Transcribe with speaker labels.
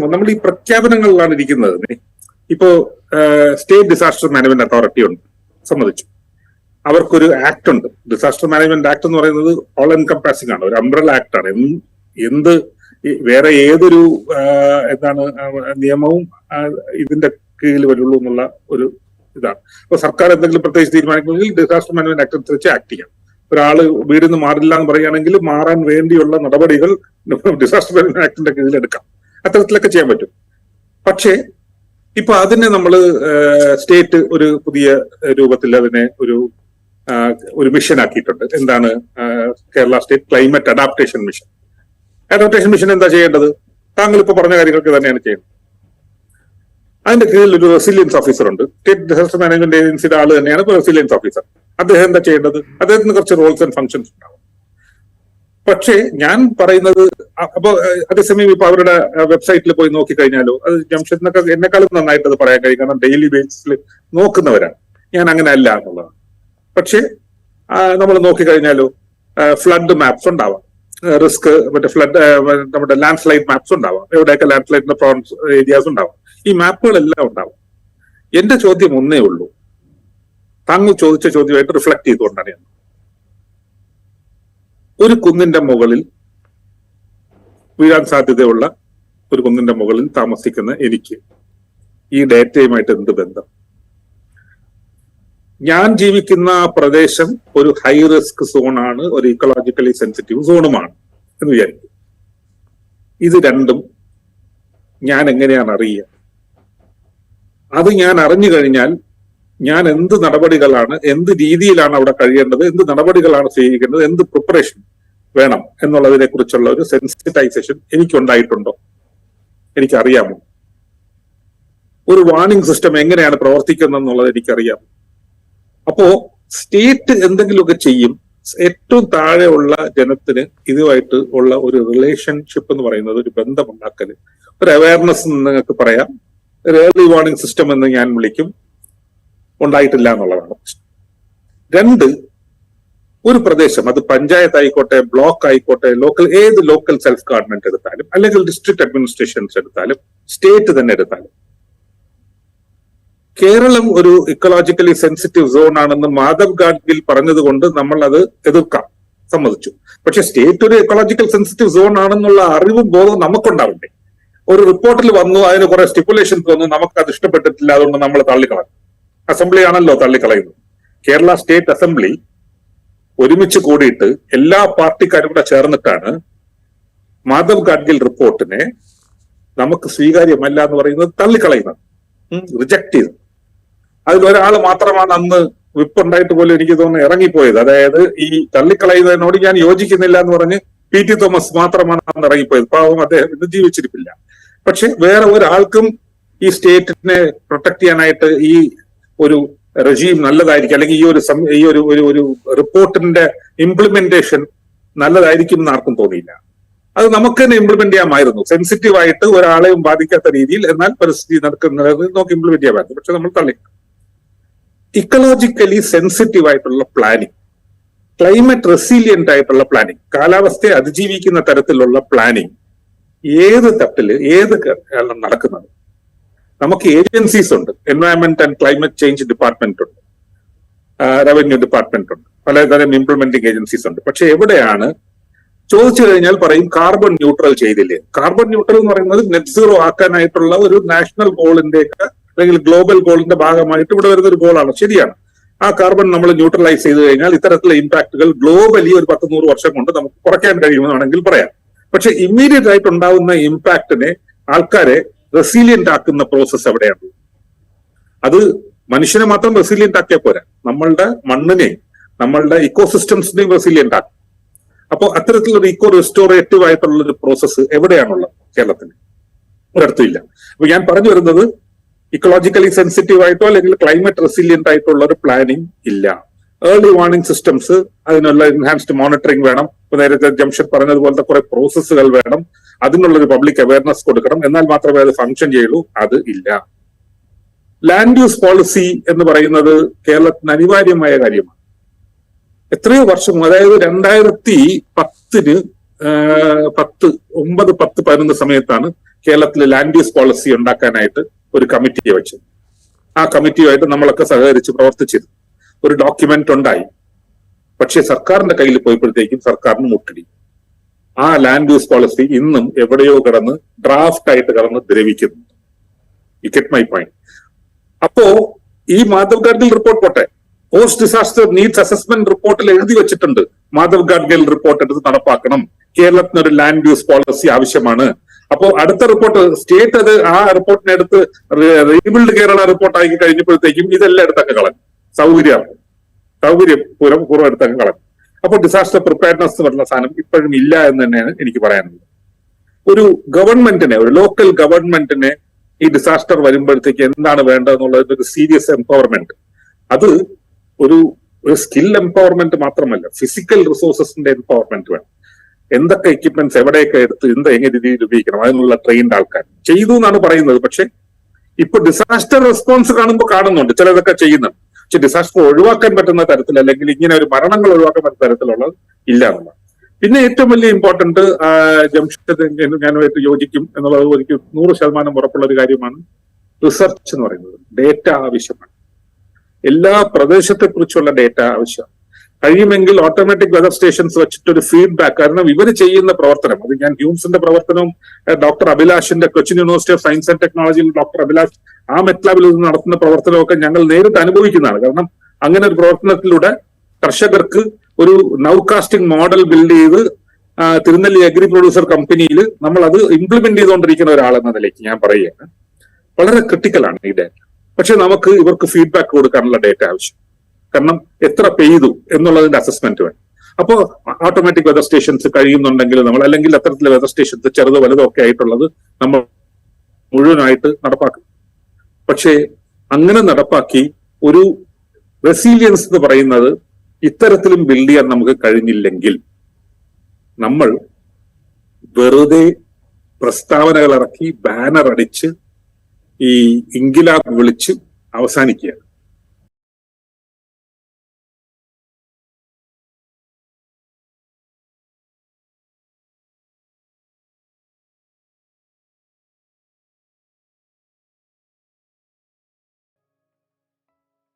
Speaker 1: നോക്കുമ്പോൾ നമ്മൾ ഈ പ്രഖ്യാപനങ്ങളിലാണ് ഇരിക്കുന്നത്. ഇപ്പോ സ്റ്റേറ്റ് ഡിസാസ്റ്റർ മാനേജ്മെന്റ് അതോറിറ്റി ഉണ്ട്, സമ്മതിച്ചു. അവർക്കൊരു ആക്ട് ഉണ്ട്, ഡിസാസ്റ്റർ മാനേജ്മെന്റ് ആക്ട് എന്ന് പറയുന്നത് ഓൾ എൻകംപാസിംഗ് ആണ്, ഒരു അംബ്രല്ല ആക്ട് ആണ്. എന്ത് വേറെ ഏതൊരു നിയമവും ഇതിന്റെ കീഴിൽ വരുള്ളൂ എന്നുള്ള ഒരു ഇതാണ്. ഇപ്പൊ സർക്കാർ എന്തെങ്കിലും പ്രത്യേകിച്ച് തീരുമാനിക്കണമെങ്കിൽ ഡിസാസ്റ്റർ മാനേജ്മെന്റ് ആക്ട് അനുസരിച്ച് ആക്ട് ചെയ്യാം. ഒരാള് വീടിൽ നിന്ന് മാറില്ല എന്ന് പറയുകയാണെങ്കിൽ മാറാൻ വേണ്ടിയുള്ള നടപടികൾ ഡിസാസ്റ്റർ മാനേജ്മെന്റ് ആക്ടിന്റെ കീഴിൽ എടുക്കാം. അത്തരത്തിലൊക്കെ ചെയ്യാൻ പറ്റും. പക്ഷേ ഇപ്പൊ അതിനെ നമ്മൾ സ്റ്റേറ്റ് ഒരു പുതിയ രൂപത്തിൽ അതിനെ ഒരു മിഷൻ ആക്കിയിട്ടുണ്ട്. എന്താണ്? Kerala state climate adaptation mission. Adaptation mission എന്താ ചെയ്യേണ്ടത്? താങ്കൾ ഇപ്പൊ പറഞ്ഞ കാര്യങ്ങളൊക്കെ തന്നെയാണ് ചെയ്യുന്നത്. അതിന്റെ കീഴിൽ ഒരു റെസിലിയൻസ് ഓഫീസർ ഉണ്ട്. സ്റ്റേറ്റ് ഡിസാസ്റ്റർ മാനേജ്മെന്റ് ഏജൻസിയുടെ ആള് തന്നെയാണ് ഇപ്പൊ റെസിലിയൻസ് ഓഫീസർ. അദ്ദേഹം എന്താ ചെയ്യേണ്ടത്? അദ്ദേഹത്തിന് കുറച്ച് റോൾസ് ആൻഡ് ഫങ്ഷൻസ് ഉണ്ടാവും. പക്ഷേ ഞാൻ പറയുന്നത്, അപ്പൊ അതേസമയം ഇപ്പൊ അവരുടെ വെബ്സൈറ്റിൽ പോയി നോക്കിക്കഴിഞ്ഞാലോ, അത് ജംഷഡിനൊക്കെ എന്നെക്കാളും നന്നായിട്ട് അത് പറയാൻ കഴിയും, കാരണം ഡെയിലി ബേസിസിൽ നോക്കുന്നവരാണ്. ഞാൻ അങ്ങനെ അല്ല എന്നുള്ളതാണ്. പക്ഷെ നമ്മൾ നോക്കിക്കഴിഞ്ഞാലോ ഫ്ലഡ് മാപ്സ് ഉണ്ടാവാം, റിസ്ക് ഫ്ലഡ് നമ്മുടെ ലാൻഡ് സ്ലൈഡ് മാപ്സ് ഉണ്ടാവാം, എവിടെയൊക്കെ ലാൻഡ് സ്ലൈഡിന്റെ പ്രോൺസ് ഏരിയാസ് ഉണ്ടാവാം. ഈ മാപ്പുകളെല്ലാം ഉണ്ടാവും. എന്റെ ചോദ്യം ഒന്നേ ഉള്ളൂ, താങ്കൾ ചോദിച്ച ചോദ്യമായിട്ട് റിഫ്ലക്ട് ചെയ്തുകൊണ്ടാണ് ഞാൻ, ഒരു കുന്നിന്റെ മുകളിൽ വീഴാൻ സാധ്യതയുള്ള ഒരു കുന്നിന്റെ മുകളിൽ താമസിക്കുന്ന എനിക്ക് ഈ ഡേറ്റയുമായിട്ട് എന്ത് ബന്ധം? ഞാൻ ജീവിക്കുന്ന പ്രദേശം ഒരു ഹൈ റിസ്ക് സോണാണ്, ഒരു ഇക്കോളജിക്കലി സെൻസിറ്റീവ് സോണുമാണ് എന്ന് വിചാരിക്കും. ഇത് രണ്ടും ഞാൻ എങ്ങനെയാണ് അറിയുക? അത് ഞാൻ അറിഞ്ഞു കഴിഞ്ഞാൽ ഞാൻ എന്ത് നടപടികളാണ്, എന്ത് രീതിയിലാണ് അവിടെ കഴിയേണ്ടത്, എന്ത് നടപടികളാണ് സ്വീകരിക്കേണ്ടത്, എന്ത് പ്രിപ്പറേഷൻ വേണം എന്നുള്ളതിനെ കുറിച്ചുള്ള ഒരു സെൻസിറ്റൈസേഷൻ എനിക്കുണ്ടായിട്ടുണ്ടോ? എനിക്കറിയാമോ? ഒരു വാർണിംഗ് സിസ്റ്റം എങ്ങനെയാണ് പ്രവർത്തിക്കുന്നത് എന്നുള്ളത് എനിക്കറിയാമോ? അപ്പോ സ്റ്റേറ്റ് എന്തെങ്കിലുമൊക്കെ ചെയ്യും. ഏറ്റവും താഴെയുള്ള ജനത്തിന് ഇതുമായിട്ട് ഉള്ള ഒരു റിലേഷൻഷിപ്പ് എന്ന് പറയുന്നത്, ഒരു ബന്ധമുണ്ടാക്കല്, ഒരു അവയർനെസ് എന്ന് നിങ്ങൾക്ക് പറയാം, ഒരു ഏർലി വാർണിംഗ് സിസ്റ്റം എന്ന് ഞാൻ വിളിക്കും, ഉണ്ടായിട്ടില്ല എന്നുള്ളതാണ്. രണ്ട്, ഒരു പ്രദേശം, അത് പഞ്ചായത്ത് ആയിക്കോട്ടെ, ബ്ലോക്ക് ആയിക്കോട്ടെ, ഏത് ലോക്കൽ സെൽഫ് ഗവൺമെന്റ് എടുത്താലും, അല്ലെങ്കിൽ ഡിസ്ട്രിക്ട് അഡ്മിനിസ്ട്രേഷൻസ് എടുത്താലും, സ്റ്റേറ്റ് തന്നെ എടുത്താലും, കേരളം ഒരു ഇക്കോളജിക്കലി സെൻസിറ്റീവ് സോൺ ആണെന്ന് മാധവ് ഗാഡ്ഗിൽ പറഞ്ഞതുകൊണ്ട് നമ്മൾ അത് എതിർക്കാം, സമ്മതിച്ചു. പക്ഷെ സ്റ്റേറ്റ് ഒരു ഇക്കോളജിക്കൽ സെൻസിറ്റീവ് സോൺ ആണെന്നുള്ള അറിവും ബോധവും നമുക്കുണ്ടാവണ്ടേ? ഒരു റിപ്പോർട്ടിൽ വന്നു, അതിന് കുറെ സ്റ്റിപ്പുലേഷൻസ് വന്നു, നമുക്ക് അത് ഇഷ്ടപ്പെട്ടിട്ടില്ല, അതുകൊണ്ട് നമ്മൾ തള്ളിക്കളഞ്ഞു. അസംബ്ലി ആണല്ലോ തള്ളിക്കളയുന്നത്. കേരള സ്റ്റേറ്റ് അസംബ്ലി ഒരുമിച്ച് കൂടിയിട്ട് എല്ലാ പാർട്ടിക്കാരും കൂടെ ചേർന്നിട്ടാണ് മാധവ് ഗാഡ്ഗിൽ റിപ്പോർട്ടിനെ നമുക്ക് സ്വീകാര്യമല്ല എന്ന് പറയുന്നത് തള്ളിക്കളയുന്നത്, റിജക്ട് ചെയ്തു. അതിലൊരാൾ മാത്രമാണ് അന്ന് വിപ്പുണ്ടായിട്ട് പോലും എനിക്ക് തോന്നുന്നു ഇറങ്ങിപ്പോയത്. അതായത് ഈ തള്ളിക്കളയുന്നതിനോട് ഞാൻ യോജിക്കുന്നില്ല എന്ന് പറഞ്ഞ് പി.ടി. തോമസ് മാത്രമാണ് അന്ന് ഇറങ്ങിപ്പോയത്. പാവം, അദ്ദേഹം ഇന്ന് ജീവിച്ചിരിപ്പില്ല. പക്ഷെ വേറെ ഒരാൾക്കും ഈ സ്റ്റേറ്റിനെ പ്രൊട്ടക്ട് ചെയ്യാനായിട്ട് ഈ ഒരു റെജീം നല്ലതായിരിക്കും, അല്ലെങ്കിൽ ഈ ഒരു റിപ്പോർട്ടിന്റെ ഇംപ്ലിമെന്റേഷൻ നല്ലതായിരിക്കും എന്ന് ആർക്കും തോന്നിയില്ല. അത് നമുക്ക് തന്നെ ഇംപ്ലിമെന്റ് ചെയ്യാമായിരുന്നു, സെൻസിറ്റീവ് ആയിട്ട് ഒരാളെയും ബാധിക്കാത്ത രീതിയിൽ, എന്നാൽ പരിസ്ഥിതി നടക്കുന്നത് നമുക്ക് ഇംപ്ലിമെന്റ് ചെയ്യാമായിരുന്നു. പക്ഷെ നമ്മൾ തള്ളി. ഇക്കോളജിക്കലി സെൻസിറ്റീവ് ആയിട്ടുള്ള പ്ലാനിങ്, ക്ലൈമറ്റ് റെസിലിയന്റ് ആയിട്ടുള്ള പ്ലാനിങ്, കാലാവസ്ഥയെ അതിജീവിക്കുന്ന തരത്തിലുള്ള പ്ലാനിങ് ഏത് തട്ടില് ഏത് നടക്കുന്നത്? നമുക്ക് ഏജൻസീസ് ഉണ്ട്, environment and climate change department ഉണ്ട്, റവന്യൂ ഡിപ്പാർട്ട്മെന്റ് ഉണ്ട്, പലതരം ഇംപ്ലിമെന്റിംഗ് ഏജൻസീസ് ഉണ്ട്. പക്ഷെ എവിടെയാണ് ചോദിച്ചു കഴിഞ്ഞാൽ പറയും കാർബൺ ന്യൂട്രൽ ചെയ്തില്ലേ? കാർബൺ ന്യൂട്രൽ എന്ന് പറയുന്നത് നെറ്റ് സീറോ ആക്കാനായിട്ടുള്ള ഒരു നാഷണൽ ഗോളിന്റെ അല്ലെങ്കിൽ ഗ്ലോബൽ ഗോളിന്റെ ഭാഗമായിട്ട് ഇവിടെ വരുന്ന ഒരു ഗോളാണ്. ശരിയാണ്, ആ കാർബൺ നമ്മൾ ന്യൂട്രലൈസ് ചെയ്ത് കഴിഞ്ഞാൽ ഇത്തരത്തിലുള്ള ഇമ്പാക്ടുകൾ ഗ്ലോബലി ഒരു 10-100 വർഷം കൊണ്ട് നമുക്ക് കുറയ്ക്കാൻ കഴിയുമെന്നാണെങ്കിൽ പറയാം. പക്ഷെ ഇമ്മീഡിയറ്റ് ആയിട്ട് ഉണ്ടാവുന്ന ഇമ്പാക്റ്റിനെ ആൾക്കാരെ റെസിലിയന്റ് ആക്കുന്ന പ്രോസസ് എവിടെയാണ്? അത് മനുഷ്യനെ മാത്രം റെസിലിയന്റ് ആക്കിയാൽ പോരാ, നമ്മളുടെ മണ്ണിനെയും നമ്മളുടെ ഇക്കോസിസ്റ്റംസിനെയും റെസിലിയന്റ് ആക്കും. അപ്പോൾ അത്തരത്തിലൊരു ഇക്കോ റെസ്റ്റോറേറ്റീവ് ആയിട്ടുള്ള ഒരു പ്രോസസ്സ് എവിടെയാണുള്ളത്? കേരളത്തിന് ഒരിടത്തും ഇല്ല. അപ്പൊ ഞാൻ പറഞ്ഞു വരുന്നത്, ഇക്കോളജിക്കലി സെൻസിറ്റീവ് ആയിട്ടോ അല്ലെങ്കിൽ ക്ലൈമറ്റ് റെസിലിയന്റ് ആയിട്ടുള്ള ഒരു പ്ലാനിങ് ഇല്ല. ഏർലി വാർണിംഗ് സിസ്റ്റംസ്, അതിനുള്ള എൻഹാൻസ്ഡ് മോണിറ്ററിംഗ് വേണം. ഇപ്പൊ നേരത്തെ ജംഷഡ് പറഞ്ഞതുപോലത്തെ കുറെ പ്രോസസ്സുകൾ വേണം. അതിനുള്ളൊരു പബ്ലിക് അവയർനെസ് കൊടുക്കണം, എന്നാൽ മാത്രമേ അത് ഫങ്ഷൻ ചെയ്യുള്ളൂ. അത് ഇല്ല. ലാൻഡ് യൂസ് പോളിസി എന്ന് പറയുന്നത് കേരളത്തിന് അനിവാര്യമായ കാര്യമാണ്. എത്രയോ വർഷം, അതായത് 2010 9, 10, 11 സമയത്താണ് കേരളത്തിലെ ലാൻഡ് യൂസ് പോളിസി ഉണ്ടാക്കാനായിട്ട് ഒരു കമ്മിറ്റിയെ വെച്ചു. ആ കമ്മിറ്റിയുമായിട്ട് നമ്മളൊക്കെ സഹകരിച്ച് പ്രവർത്തിച്ചിരുന്നു. ഒരു ഡോക്യുമെന്റ് ഉണ്ടായി. പക്ഷെ സർക്കാരിന്റെ കയ്യിൽ പോയപ്പോഴത്തേക്കും സർക്കാരിന് മുട്ടടി. ആ ലാൻഡ് യൂസ് പോളിസി ഇന്നും എവിടെയോ കിടന്ന് ഡ്രാഫ്റ്റ് ആയിട്ട് കിടന്ന് ദ്രവിക്കുന്നു. You get my point. അപ്പോ ഈ മാധവ് ഗാഡ്ഗിൽ റിപ്പോർട്ട് പോട്ടെ, പോസ്റ്റ് ഡിസാസ്റ്റർ നീഡ്സ് അസസ്മെന്റ് റിപ്പോർട്ടിൽ എഴുതി വെച്ചിട്ടുണ്ട് മാധവ് ഗാഡ്ഗിൽ റിപ്പോർട്ട് എടുത്ത് നടപ്പാക്കണം, കേരളത്തിന് ഒരു ലാൻഡ് യൂസ് പോളിസി ആവശ്യമാണ്. അപ്പോ അടുത്ത റിപ്പോർട്ട് സ്റ്റേറ്റ് അത് ആ റിപ്പോർട്ടിനെ എടുത്ത് റീബിൽഡ് കേരള റിപ്പോർട്ട് ആക്കി കഴിഞ്ഞപ്പോഴത്തേക്കും ഇതെല്ലാം എടുത്തൊക്കെ കളഞ്ഞു. സൗകര്യപൂർവ്വം എടുത്തൊക്കെ കളഞ്ഞു. അപ്പോൾ ഡിസാസ്റ്റർ പ്രിപ്പയർനെസ് എന്ന് പറഞ്ഞ സാധനം ഇപ്പോഴും ഇല്ല എന്ന് തന്നെയാണ് എനിക്ക് പറയാനുള്ളത്. ഒരു ഗവൺമെന്റിനെ, ഒരു ലോക്കൽ ഗവൺമെന്റിനെ ഈ ഡിസാസ്റ്റർ വരുമ്പോഴത്തേക്ക് എന്താണ് വേണ്ടതെന്നുള്ളത് ഒരു സീരിയസ് എംപവർമെന്റ്. അത് ഒരു സ്കിൽ എംപവർമെന്റ് മാത്രമല്ല, ഫിസിക്കൽ റിസോഴ്സസിന്റെ എംപവർമെന്റ് വേണം. എന്തൊക്കെ എക്യുപ്മെന്റ്സ് എവിടെയൊക്കെ എടുത്ത് എങ്ങനെ രീതിയിൽ ഉപയോഗിക്കണം, അതിനുള്ള ട്രെയിൻഡ് ആൾക്കാർ ചെയ്തു എന്നാണ് പറയുന്നത്. പക്ഷെ ഇപ്പൊ ഡിസാസ്റ്റർ റെസ്പോൺസ് കാണുന്നുണ്ട് ചിലതൊക്കെ ചെയ്യുന്നുണ്ട്. പക്ഷെ ഡിസാസ്റ്റർ ഒഴിവാക്കാൻ പറ്റുന്ന തരത്തിൽ, അല്ലെങ്കിൽ ഇങ്ങനെ ഒരു മരണങ്ങൾ ഒഴിവാക്കാൻ പറ്റുന്ന തരത്തിലുള്ളത് ഇല്ല എന്നുള്ളത്. പിന്നെ ഏറ്റവും വലിയ ഇമ്പോർട്ടന്റ്, ജംഷീദ് ഞാനുമായിട്ട് യോജിക്കും എന്നുള്ളത് എനിക്ക് 100% ഉറപ്പുള്ള ഒരു കാര്യമാണ്. റിസർച്ച് എന്ന് പറയുന്നത് ഡേറ്റ ആവശ്യമാണ്. എല്ലാ പ്രദേശത്തെ കുറിച്ചുള്ള ഡേറ്റ ആവശ്യമാണ്. കഴിയുമെങ്കിൽ ഓട്ടോമാറ്റിക് വെതർ സ്റ്റേഷൻസ് വെച്ചിട്ടൊരു ഫീഡ്ബാക്ക്. കാരണം ഇവർ ചെയ്യുന്ന പ്രവർത്തനം, അത് ഞാൻ ഹ്യൂംസിന്റെ പ്രവർത്തനവും ഡോക്ടർ അഭിലാഷിന്റെ Cochin university of science and ടെക്നോളജിയിൽ ഡോക്ടർ അഭിലാഷ് ആ മെറ്റ്ലാബിൽ നടത്തുന്ന പ്രവർത്തനമൊക്കെ ഞങ്ങൾ നേരിട്ട് അനുഭവിക്കുന്നതാണ്. കാരണം അങ്ങനെ ഒരു പ്രവർത്തനത്തിലൂടെ കർഷകർക്ക് ഒരു നൗകാസ്റ്റിംഗ് മോഡൽ ബിൽഡ് ചെയ്ത് തിരുനെല്ലി അഗ്രി പ്രൊഡ്യൂസർ കമ്പനിയിൽ നമ്മൾ അത് ഇംപ്ലിമെന്റ് ചെയ്തുകൊണ്ടിരിക്കുന്ന ഒരാളെന്ന നിലയ്ക്ക് ഞാൻ പറയുകയാണ്, വളരെ ക്രിട്ടിക്കലാണ് ഈ ഡേറ്റ. പക്ഷെ നമുക്ക് ഇവർക്ക് ഫീഡ്ബാക്ക് കൊടുക്കാനുള്ള ഡേറ്റ ആവശ്യം. കാരണം എത്ര പെയ്തു എന്നുള്ളതിന്റെ അസസ്മെന്റ് വേണം. അപ്പോ ഓട്ടോമാറ്റിക് വെതർ സ്റ്റേഷൻസ് കഴിയുന്നുണ്ടെങ്കിൽ നമ്മൾ, അല്ലെങ്കിൽ അത്തരത്തിലെ വെതർ സ്റ്റേഷൻസ് ചെറുതോ വലുതോ ഒക്കെ ആയിട്ടുള്ളത് നമ്മൾ മുഴുവനായിട്ട് നടപ്പാക്കും. പക്ഷേ അങ്ങനെ നടപ്പാക്കി ഒരു റെസീലിയൻസ് എന്ന് പറയുന്നത് ഇത്തരത്തിലും ബിൽഡ് ചെയ്യാൻ നമുക്ക് കഴിഞ്ഞില്ലെങ്കിൽ നമ്മൾ വെറുതെ പ്രസ്താവനകൾ ഇറക്കി ബാനർ അടിച്ച് ഈ ഇൻകിലാബ് വിളിച്ച് അവസാനിക്കുകയാണ്.